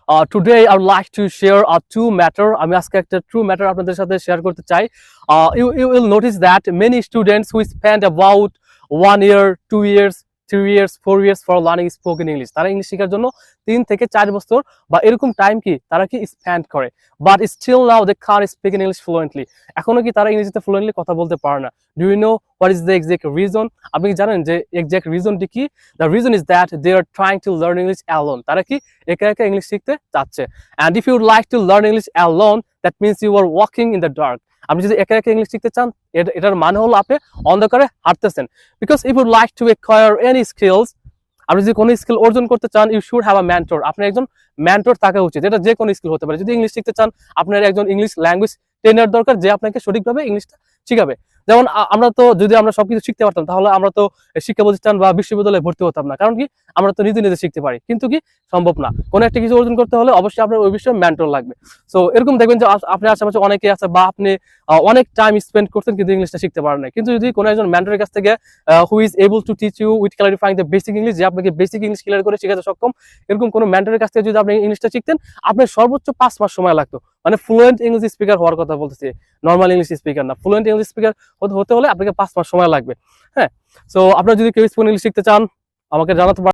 Today I would like to share a true matter. আমি আজকে একটা true matter আপনাদের সাথে শেয়ার করতে চাই। You will notice that many students who spend about 1 year, 2 years, 3 years, 4 years for learning spoken English, তারা English শেখার জন্য 3 থেকে 4 বছর বা এরকম টাইম কি তারা কি স্পেন্ড করে, but still now they can't speak in English fluently। এখনো কি তারা ইংরেজিতে ফ্লুয়েন্টলি কথা বলতে পারে না। Do you know what is the exact reason? আপনি কি জানেন যে এক্সাক্ট রিজনটি কি? The reason is that they are trying to learn English alone. তারা কি একা একা ইংলিশ শিখতে চাচ্ছে। And if you like to learn English alone, that means you are walking in the dark. আপনি যদি একা একা ইংলিশ শিখতে চান, এটার মানে হলো আপনি অন্ধকারে হাঁটতেছেন। Because if you like to acquire any skills, আপনি যদি কোনো স্কিল অর্জন করতে চান, you should have a mentor. আপনার একজন মেন্টর থাকা উচিত। এটা যে কোনো স্কিল হতে পারে। যদি ইংলিশ শিখতে চান, আপনার একজন ইংলিশ ল্যাঙ্গুয়েজ ট্রেনার দরকার, যে আপনাকে সঠিকভাবে ইংলিশটা শিখাবে। যেমন আমরা তো যদি আমরা সবকিছু শিখতে পারতাম, তাহলে আমরা তো শিক্ষা প্রতিষ্ঠান বা বিশ্ববিদ্যালয়ে ভর্তি হতাম না। কারণ কি, আমরা তো নিজে নিজে শিখতে পারি। কিন্তু কি সম্ভব না, কোনো একটা কিছু অর্জন করতে হলে অবশ্যই আপনার ওই বিষয়ে মেন্টর লাগবে। সো এরকম দেখবেন যে আপনার আশেপাশে অনেকে আছে, বা আপনি অনেক টাইম স্পেন্ড করতেন কিন্তু ইংলিশটা শিখতে পারেন না। কিন্তু যদি কোনো একজন মেন্টরের কাছ থেকে who is able to teach you with clarifying the basic English, যে আপনাকে বেসিক ইংলিশ ক্লিয়ার করে শেখাতে সক্ষম, এরকম কোনো মেন্টরের কাছ থেকে যদি আপনি ইংলিশটা শিখতেন, আপনার সর্বোচ্চ 5 মাস সময় লাগতো। মানে ফ্লুয়েন্ট ইংলিশ স্পিকার হওয়ার কথা বলতেছি, নর্মাল ইংলিশ স্পিকার না। ফ্লুয়েন্ট ইংলিশ স্পিকার হতে হলে আপনাকে 5 মাস সময় লাগবে। হ্যাঁ, সো আপনারা যদি কেউ স্পোকেন ইংলিশ শিখতে চান, আমাকে জানাতে পারেন।